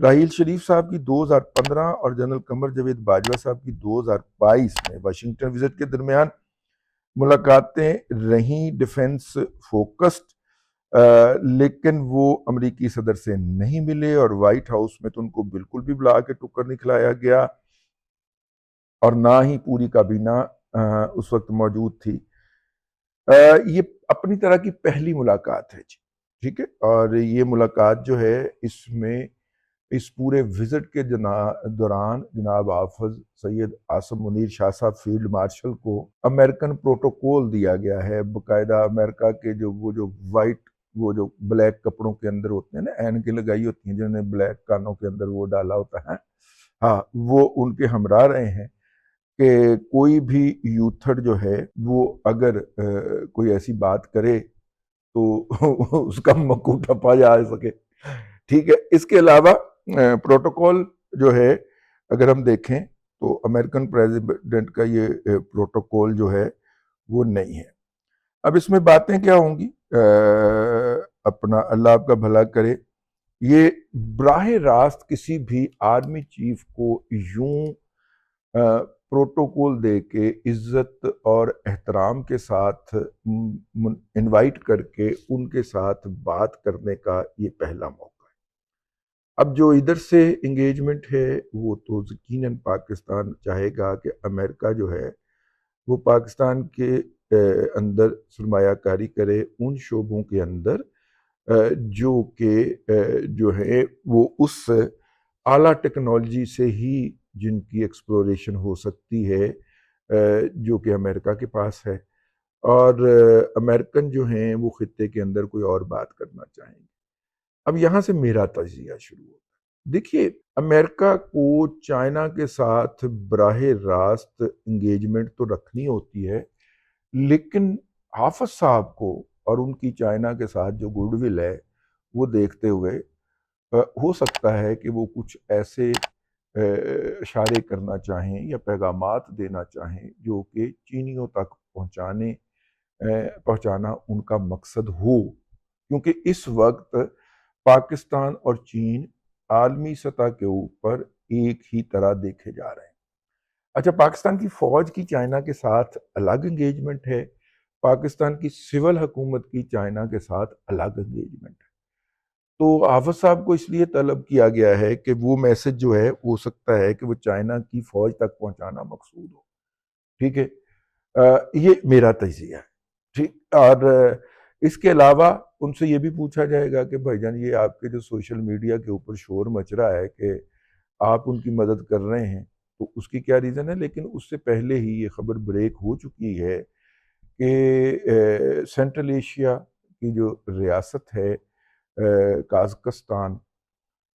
راحیل شریف صاحب کی 2015 اور جنرل قمر جاوید باجوہ صاحب کی 2022 میں واشنگٹن وزٹ کے درمیان ملاقاتیں رہیں ڈیفنس فوکسڈ، لیکن وہ امریکی صدر سے نہیں ملے، اور وائٹ ہاؤس میں تو ان کو بالکل بھی بلا کے ٹکر نہیں کھلایا گیا، اور نہ ہی پوری کابینہ اس وقت موجود تھی۔ یہ اپنی طرح کی پہلی ملاقات ہے جی، ٹھیک ہے، اور یہ ملاقات جو ہے اس میں اس پورے وزٹ کے دوران جناب حافظ سید عاصم منیر شاہ صاحب فیلڈ مارشل کو امریکن پروٹوکول دیا گیا ہے، باقاعدہ امریکہ کے جو وائٹ وہ جو بلیک کپڑوں کے اندر ہوتے ہیں نا، اینکیں لگائی ہوتی ہیں جنہوں نے بلیک کانوں کے اندر وہ ڈالا ہوتا ہے، ہاں وہ ان کے ہمراہ رہے ہیں کہ کوئی بھی یوتھڑ جو ہے وہ اگر کوئی ایسی بات کرے تو اس کا مکو ٹپا جا سکے، ٹھیک ہے۔ اس کے علاوہ پروٹوکول جو ہے اگر ہم دیکھیں تو امریکن پریزیڈنٹ کا یہ پروٹوکول جو ہے وہ نہیں ہے۔ اب اس میں باتیں کیا ہوں گی، اپنا اللہ آپ کا بھلا کرے، یہ براہ راست کسی بھی آرمی چیف کو یوں پروٹوکول دے کے عزت اور احترام کے ساتھ انوائٹ کر کے ان کے ساتھ بات کرنے کا یہ پہلا موقع ہے۔ اب جو ادھر سے انگیجمنٹ ہے وہ تو یقیناً پاکستان چاہے گا کہ امریکہ جو ہے وہ پاکستان کے اندر سرمایہ کاری کرے ان شعبوں کے اندر جو کہ جو ہے وہ اس اعلیٰ ٹیکنالوجی سے ہی جن کی ایکسپلوریشن ہو سکتی ہے جو کہ امریکہ کے پاس ہے، اور امریکن جو ہیں وہ خطے کے اندر کوئی اور بات کرنا چاہیں گے۔ اب یہاں سے میرا تجزیہ شروع ہوتا ہے۔ دیکھیے، امریکہ کو چائنا کے ساتھ براہ راست انگیجمنٹ تو رکھنی ہوتی ہے، لیکن حافظ صاحب کو اور ان کی چائنا کے ساتھ جو گڈ ول ہے وہ دیکھتے ہوئے ہو سکتا ہے کہ وہ کچھ ایسے اشارے کرنا چاہیں یا پیغامات دینا چاہیں جو کہ چینیوں تک پہنچانا ان کا مقصد ہو، کیونکہ اس وقت پاکستان اور چین عالمی سطح کے اوپر ایک ہی طرح دیکھے جا رہے ہیں۔ اچھا، پاکستان کی فوج کی چائنا کے ساتھ الگ انگیجمنٹ ہے، پاکستان کی سول حکومت کی چائنا کے ساتھ الگ انگیجمنٹ ہے۔ تو حافظ صاحب کو اس لیے طلب کیا گیا ہے کہ وہ میسج جو ہے ہو سکتا ہے کہ وہ چائنا کی فوج تک پہنچانا مقصود ہو، ٹھیک ہے۔ یہ میرا تجزیہ ہے، ٹھیک۔ اور اس کے علاوہ ان سے یہ بھی پوچھا جائے گا کہ بھائی جان یہ آپ کے جو سوشل میڈیا کے اوپر شور مچ رہا ہے کہ آپ ان کی مدد کر رہے ہیں، تو اس کی کیا ریزن ہے؟ لیکن اس سے پہلے ہی یہ خبر بریک ہو چکی ہے کہ سینٹرل ایشیا کی جو ریاست ہے قازقستان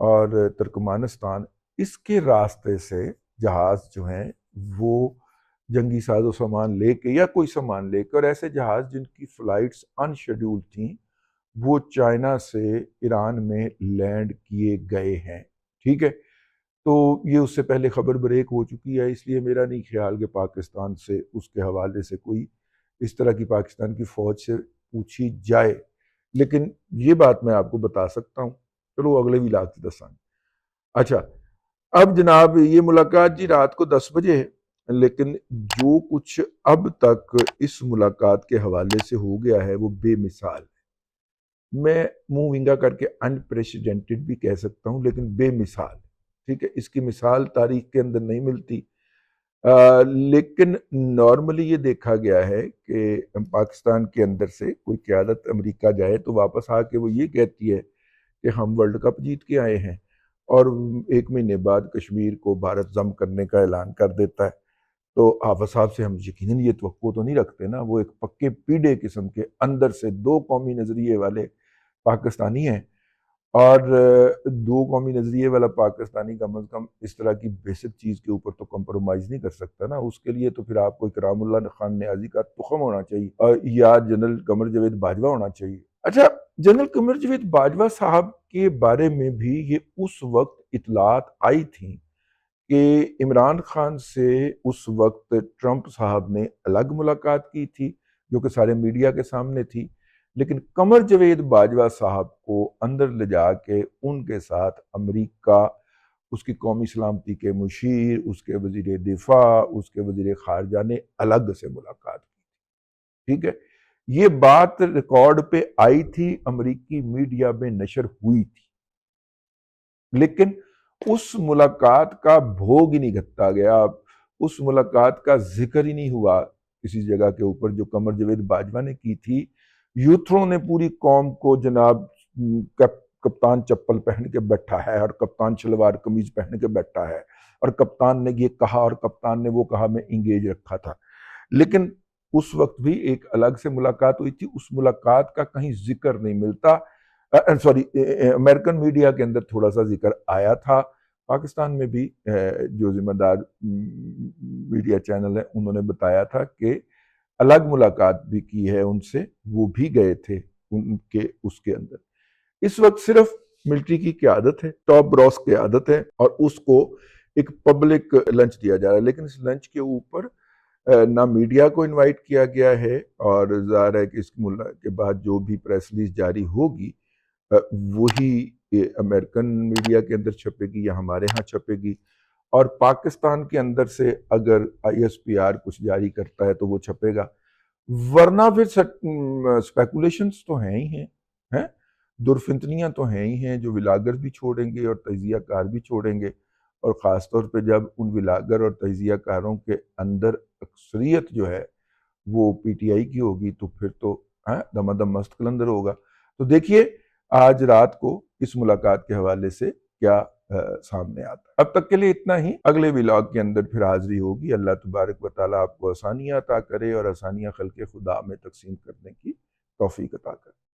اور ترکمانستان، اس کے راستے سے جہاز جو ہیں وہ جنگی ساز و سامان لے کے یا کوئی سامان لے کے، اور ایسے جہاز جن کی فلائٹس ان شیڈول تھیں وہ چائنا سے ایران میں لینڈ کیے گئے ہیں، ٹھیک ہے۔ تو یہ اس سے پہلے خبر بریک ہو چکی ہے، اس لیے میرا نہیں خیال کہ پاکستان سے اس کے حوالے سے کوئی اس طرح کی پاکستان کی فوج سے پوچھی جائے، لیکن یہ بات میں آپ کو بتا سکتا ہوں، چلو اگلے بھی لاکھ دسان۔ اچھا، اب جناب یہ ملاقات جی رات کو 10 بجے ہے، لیکن جو کچھ اب تک اس ملاقات کے حوالے سے ہو گیا ہے وہ بے مثال ہے۔ میں منہ ونگا کر کے انپریسیڈنٹڈ بھی کہہ سکتا ہوں، لیکن بے مثال، ٹھیک ہے۔ اس کی مثال تاریخ کے اندر نہیں ملتی، لیکن نارملی یہ دیکھا گیا ہے کہ پاکستان کے اندر سے کوئی قیادت امریکہ جائے تو واپس آ کے وہ یہ کہتی ہے کہ ہم ورلڈ کپ جیت کے آئے ہیں، اور 1 مہینے بعد کشمیر کو بھارت ضم کرنے کا اعلان کر دیتا ہے۔ تو حافظ صاحب سے ہم یقیناً یہ توقع تو نہیں رکھتے نا، وہ ایک پکے پیڑے قسم کے اندر سے 2 قومی نظریے والے پاکستانی ہیں، اور 2 قومی نظریے والا پاکستانی کم از کم اس طرح کی بیسک چیز کے اوپر تو کمپرومائز نہیں کر سکتا نا۔ اس کے لیے تو پھر آپ کو اکرام اللہ خان نیازی کا تخم ہونا چاہیے، اور یا جنرل قمر جاوید باجوہ ہونا چاہیے۔ اچھا، جنرل قمر جاوید باجوہ صاحب کے بارے میں بھی یہ اس وقت اطلاعات آئی تھیں کہ عمران خان سے اس وقت ٹرمپ صاحب نے الگ ملاقات کی تھی، جو کہ سارے میڈیا کے سامنے تھی، لیکن قمر جاوید باجوہ صاحب کو اندر لے جا کے ان کے ساتھ امریکہ، اس کی قومی سلامتی کے مشیر، اس کے وزیر دفاع، اس کے وزیر خارجہ نے الگ سے ملاقات کی، ٹھیک ہے؟ یہ بات ریکارڈ پہ آئی تھی، امریکی میڈیا میں نشر ہوئی تھی، لیکن اس ملاقات کا بھوگ ہی نہیں گھتا گیا، اس ملاقات کا ذکر ہی نہیں ہوا کسی جگہ کے اوپر جو قمر جاوید باجوہ نے کی تھی۔ یوتھروں نے پوری قوم کو جناب کپتان چپل پہن کے بیٹھا ہے اور کپتان شلوار قمیض پہن کے بیٹھا ہے، اور کپتان نے یہ کہا اور کپتان نے وہ کہا، میں انگیج رکھا تھا، لیکن اس وقت بھی ایک الگ سے ملاقات ہوئی تھی، اس ملاقات کا کہیں ذکر نہیں ملتا۔ سوری، امریکن میڈیا کے اندر تھوڑا سا ذکر آیا تھا، پاکستان میں بھی جو ذمہ دار میڈیا چینل ہیں انہوں نے بتایا تھا کہ الگ ملاقات بھی کی ہے ان سے، وہ بھی گئے تھے ان کے اس کے اندر۔ اس وقت صرف ملٹری کی قیادت ہے، ٹاپ براس قیادت ہے، اور اس کو ایک پبلک لنچ دیا جا رہا ہے، لیکن اس لنچ کے اوپر نہ میڈیا کو انوائٹ کیا گیا ہے، اور ظاہر ہے کہ اس کے بعد جو بھی پریس ریلیز جاری ہوگی وہی امریکن میڈیا کے اندر چھپے گی یا ہمارے ہاں چھپے گی، اور پاکستان کے اندر سے اگر آئی ایس پی آر کچھ جاری کرتا ہے تو وہ چھپے گا، ورنہ پھر سپیکولیشنز تو ہیں ہی ہیں، درفنتنیاں تو ہیں ہی ہیں، جو ولاگر بھی چھوڑیں گے اور تجزیہ کار بھی چھوڑیں گے، اور خاص طور پہ جب ان ولاگر اور تجزیہ کاروں کے اندر اکثریت جو ہے وہ پی ٹی آئی کی ہوگی، تو پھر تو دم دم مست قلندر ہوگا۔ تو دیکھیے آج رات کو اس ملاقات کے حوالے سے کیا سامنے آتا ہے۔ اب تک کے لیے اتنا ہی، اگلے ولاگ کے اندر پھر حاضری ہوگی۔ اللہ تبارک و تعالیٰ آپ کو آسانیاں عطا کرے اور آسانیاں خلق خدا میں تقسیم کرنے کی توفیق عطا کرے۔